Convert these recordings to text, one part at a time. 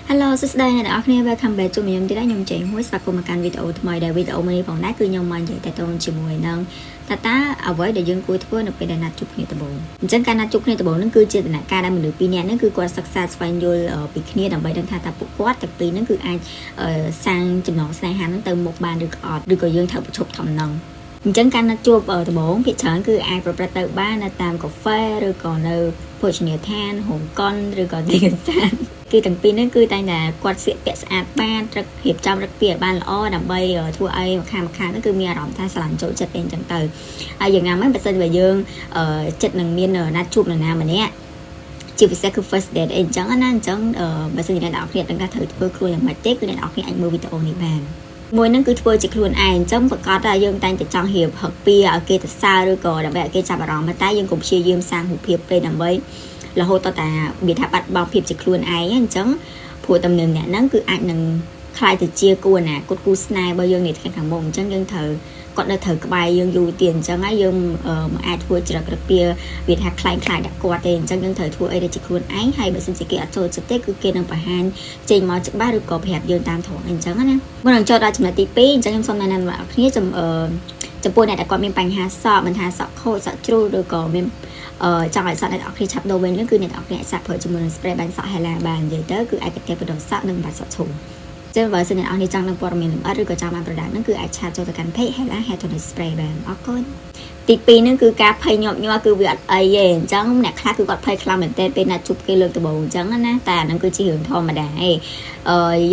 Hello សួស្តីអ្នកនរគ្នា welcome back ជួបខ្ញុំទៀតហើយខ្ញុំចេញមួយស្វាគមន៍មកកាន់វីដេអូថ្មីដែលវីដេអូនេះផងដែរគឺខ្ញុំមកនិយាយតទៅជាមួយនឹងតាអ្វីដែលយើងគួរធ្វើនៅពេលដែលណាត់ជួបគ្នាដំបូងអញ្ចឹងការណាត់ជួបគ្នាដំបូងហ្នឹងគឺជាដំណាក់កាលដែលមនុស្សពីរនាក់ហ្នឹងគឺគាត់សិក្សាស្វែងយល់ពីគ្នាដើម្បីដឹងថាតើពួកគាត់ទាំងពីរហ្នឹងគឺអាចសាងចំណងស្នេហាហ្នឹងទៅមុខបានឬក៏អត់ឬក៏យើងត្រូវប្រឈប់ធំហ្នឹងអញ្ចឹងការណាត់ជួបដំបូងភាគច្រើនគឺអាចប្រព្រឹត្តទៅបាននៅតាមកាហ្វេឬក៏នៅភោជនីយដ្ឋានហុងកុនឬក៏ទីកន្សានគេទាំងពីរហ្នឹងគឺតែងតែគាត់ស្លៀកពាក់ស្អាតបានត្រឹករៀបចំរឹកពីឲ្យបានល្អដើម្បីធ្វើឲ្យម្ខាងហ្នឹងគឺមានអារម្មណ៍ថាស្រឡាញ់ចូលចិត្តអីអញ្ចឹងទៅហើយយ៉ាងណាមិញបើសិនជាយើងចិត្តនឹងមានណាត់ជួបនរណាម្នាក់ជាពិសេសគឺ first date អីអញ្ចឹងណាអញ្ចឹងបើសិនជាអ្នកនរគ្នាដឹងថាត្រូវធ្វើខ្លួនយ៉ាងម៉េចទេគឺអ្នកនរគ្នាអាចមើលវីដេអូនេះបានមួយហ្នឹងគឺធ្វើជាខ្លួនឯងអញ្ចឹងប្រកាសថាយើងតែងតែចង់រៀបហឹកពីឲ្យគេទៅសើឬក៏ដើម្បីឲ្យគេចាប់អារម្មណ៍តែយើងកុំព្យាយាមសាងរូបភាពពេកដើម្បីរហូតដល់តែវាថាបាត់បង់ភាពជាខ្លួនឯងអញ្ចឹងព្រោះតំណែងអ្នកហ្នឹងគឺអាចនឹងខ្លាយទៅជាគូណាគូស្នេហ៍របស់យើងនេះថ្ងៃខាងមុខអញ្ចឹងយើងត្រូវគាត់នៅត្រូវក្បែរយើងយូរទៀតអញ្ចឹងហើយយើងមិនអាចធ្វើច្រឹករឹកពីវាថាខ្លាំងដាក់គាត់ទេអញ្ចឹងយើងត្រូវធ្វើអីដែលជាខ្លួនឯងហើយបើសិនជាគេអត់ចូលចិត្តទេគឺគេនឹងបង្ហាញចេញមកច្បាស់ឬក៏ប្រាប់យើងតាមត្រង់អញ្ចឹងណាមុននឹងចូលដល់ចំណុចទី2អញ្ចឹងខ្ញុំសូមណែនាំអ្នកគ្នាចំពោះអ្នកដែលគាត់មានបញ្ហាសក់មិនថាសក់ខូចសក់ជ្រុះឬក៏មានចង់ឲ្យសក់អ្នកនរគ្នាឆាប់ដូរវិញគឺអ្នកនរគ្នាអាចសាកប្រើជាមួយនឹង spray បាញ់សក់ Hela បាននិយាយទៅគឺអាចកាត់បដិសក់និងបាច់សក់ឈុំចឹងបើសិនអ្នកនរគ្នាចង់នឹងព័ត៌មានលម្អិតឬក៏ចង់បាន product ហ្នឹងគឺអាចឆាតចូលទៅកាន់ page Hela Hair Tonic Spray បានអរគុណទី2ហ្នឹងគឺការភ័យញាប់ញ័រគឺវាអត់អីទេអញ្ចឹងអ្នកខ្លះគឺគាត់ភ័យខ្លាំងមែនទែនពេលណាត់ជួបគេលើកដំបូងអញ្ចឹងណាតែអាហ្នឹងគឺជារឿងធម្មតាឯង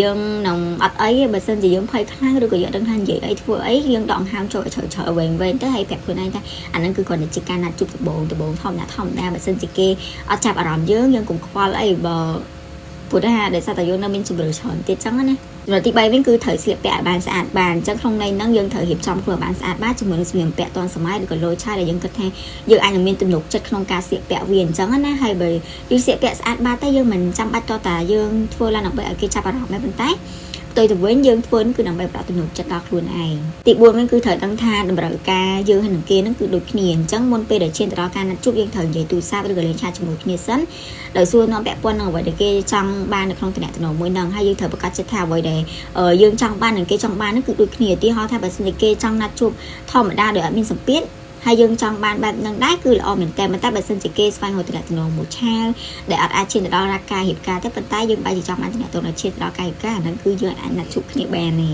យើងនឹងអត់អីទេបើសិនជាយើងភ័យខ្លាំងឬក៏យើងដឹងថានិយាយអីធ្វើអីយើងដកហាមចូលជ្រៅវែងទៅហើយប្រាប់ខ្លួនឯងថាអាហ្នឹងគឺគ្រាន់តែជាការណាត់ជួបដំបូងធម្មតាបើសិនជាគេអត់ចាប់អារម្មណ៍យើងកុំខ្វល់អីបើព្រោះថាដោយសារតែយើងនៅមានជំរឿច្រើនទៀតចឹងណាចំណុចទី3វិញគឺត្រូវស្លៀកពាក់ឲ្យបានស្អាតបានអញ្ចឹងក្នុងន័យហ្នឹងយើងត្រូវរៀបចំខ្លួនឲ្យបានស្អាតបានជាមួយនឹងសម្លៀកបំពាក់ទាន់សម័យឬក៏លយឆាយដែលយើងគិតថាយើងអាចនឹងមានទំនុកចិត្តក្នុងការស្លៀកពាក់វាអញ្ចឹងណាហើយបើយើងស្លៀកពាក់ស្អាតបានតែយើងមិនចាំបាច់តតែយើងធ្វើឡើងដើម្បីឲ្យគេចាប់អារម្មណ៍ទេប៉ុន្តែផ្ទុយទៅវិញយើងធ្វើគឺដើម្បីផ្ដល់ទំនុកចិត្តដល់ខ្លួនឯងទី4វិញគឺត្រូវដឹងថាតម្រូវការយើងហើយនឹងគេហ្នឹងគឺដូចគ្នាអញ្ចឹងមុនពេលដែលឈានទៅដល់ការណាត់ជួបយើងត្រូវនិយាយទូរស័ព្ទឬក៏លេងឆាតជាមួយគ្នាសិនដោយសួរនាំពាក់ព័ន្ធនឹងអ្វីដែលគេចង់បាននៅក្នុងតំណែងមួយហ្នឹងហើយយើងត្រូវប្រកាសចិត្តថាអ្វីដែលយើងចង់បាននិងគេចង់បានហ្នឹងគឺដូចគ្នាទីហោថាបើសិនជាគេចង់ណាត់ជួបធម្មតាដោយអត់មានសម្ពាធហើយយើងចង់បានបែបហ្នឹងដែរគឺល្អមែនតែបើសិនជាគេស្វែងរកតំណែងមួយឆាវដែលអត់អាចឈានទៅដល់ការរៀបការទេប៉ុន្តែយើងបែរជាចង់បានតំណែងដល់ឈានទៅដល់ការរៀបការអាហ្នឹងគឺយើងអាចណាត់ជួបគ្នាបានទេ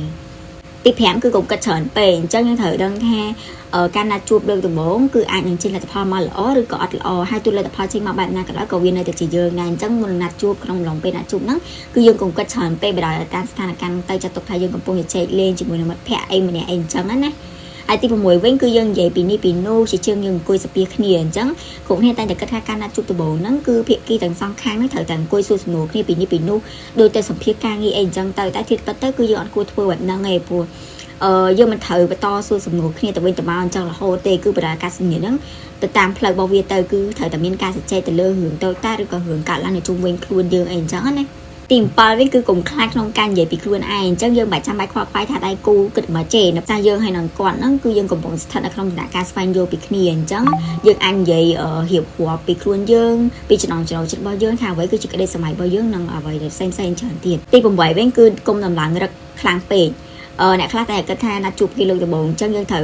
ទី5គឺកុំគិតច្រើនពេកអញ្ចឹងយើងត្រូវដឹងថាការណាត់ជួបលើកដំបូងគឺអាចនឹងចេញលទ្ធផលមកល្អឬក៏អត់ល្អហើយទោះលទ្ធផលចេញមកបែបណាក៏ដោយក៏វានៅតែជាយើងដែរអញ្ចឹងមុនណាត់ជួបក្នុងអំឡុងពេលណាត់ជួបហ្នឹងគឺយើងកុំគិតច្រើនពេកបើដោយតាមស្ថានភាពទៅចាត់ទុកថាយើងកំពុងជជែកលេងជាមួយនឹងមិត្តភក្តិអីម្នាក់អីអញ្ចឹងណាហើយទី6វិញគឺយើងនិយាយពីនេះពីនោះជាជាងយើងអង្គុយស្ពាគ្នាអញ្ចឹងគ្រប់គ្នាតែងតែគិតថាការណាត់ជួបដំបូងហ្នឹងគឺភាគីទាំងសងខាងហ្នឹងត្រូវតែអង្គុយសួរសំណួរគ្នាពីនេះពីនោះដោយតែសម្ភារការងារអីអញ្ចឹងទៅតែធៀបទៅគឺយើងអត់គួរធ្វើបែបហ្នឹងទេព្រោះយើងមិនត្រូវបន្តសួរសំណួរគ្នាទៅវិញទៅមកអញ្ចឹងរហូតទេគឺបរិយាកាសសម្ងាត់ហ្នឹងទៅតាមផ្លូវរបស់វាទៅគឺត្រូវតែមានការជជែកទៅលើរឿងតូចតាចឬក៏រឿងកាត់ឡើងនៅជុំវិញខ្លួនយើងអីអញ្ចឹងណាទី7វិញគឺកុំខ្លាចក្នុងការនិយាយពីខ្លួនឯងអញ្ចឹងយើងមិនចាំបាច់ខ្វល់ខ្វាយថាដៃគូគិតមកជេរនៅផ្សារយើងហើយនឹងគាត់ហ្នឹងគឺយើងកំពុងស្ថិតនៅក្នុងដំណាក់កាលស្វែងយល់ពីគ្នាអញ្ចឹងយើងអាចនិយាយរៀបរាប់ពីខ្លួនយើងពីចំណងចំណូលចិត្តរបស់យើងថាអ្វីគឺជាក្តីសម័យរបស់យើងនិងអ្វីដែលផ្សេងច្រើនទៀតទី8វិញគឺកុំតម្លើងរឹកខ្លាំងពេកអ្នកខ្លះតែគិតថាណាត់ជួបគេលើកដំបូងអញ្ចឹងយើងត្រូវ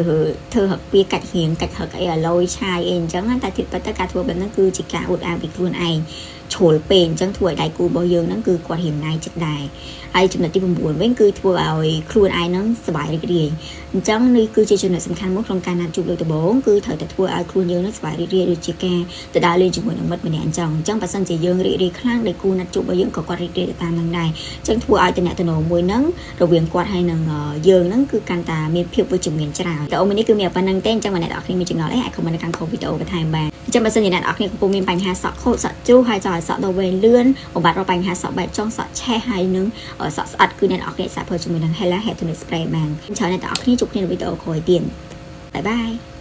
ធ្វើហឹកពីកាច់រៀងកាច់ហឹកអីឲ្យលយឆាយអីអញ្ចឹងតែទៀតទៅការធ្វើបែបហ្នឹងគឺជាការអួតអាងពីខ្លួនឯងជ្រុលពេកអញ្ចឹងធ្វើឲ្យដៃគូរបស់យើងហ្នឹងគឺគាត់រៀងណាយចិត្តដែរហើយចំណុចទី9វិញគឺធ្វើឲ្យខ្លួនឯងហ្នឹងសប្បាយរីករាយអញ្ចឹងនេះគឺជាចំណុចសំខាន់មួយក្នុងការណាត់ជួបលើកដំបូងគឺត្រូវតែធ្វើឲ្យខ្លួនយើងហ្នឹងសប្បាយរីករាយដូចជាការទៅដើរលេងជាមួយនឹងមិត្តម្នាក់អញ្ចឹងបើសិនជាយើងរីករាយខ្លាំងដែលគូណាត់ជួបរបស់យើងក៏គាត់រីករាយតាមនឹងដែរអញ្ចឹងធ្វើឲ្យតំណែងមួយហ្នឹងរវាងគាត់ហើយនឹងយើងហ្នឹងគឺកាន់តែមានភាពវិជ្ជមានច្រើនតែអូមីនេះគឺមានប៉ុណ្្នឹងទេអញ្ចឹងអ្នកនរគ្នាមានចំណុចអីអាចខមមិននៅខាងក្រោមវីដេអូបន្ថែមបានអញ្ចឹងបើសិនជាអ្នកនរគ្នាកំពុងមានបញ្ហាសក់ខូចសក់ជ្រុះហើយចង់ឲ្យសក់ដូរវែងលឿនបំបត្តិរកបញ្ហាសក់បែកចុងសក់ឆេះហើយនឹងសក់ស្អិតគឺអ្នកនរគ្នាសាកប្រើជាមួយនឹង Hela Hair Tonic Spray បានច្រើនអ្នកនរគ្នាជួបគ្នានៅវីដេអូក្រោយទៀតបាយបាយ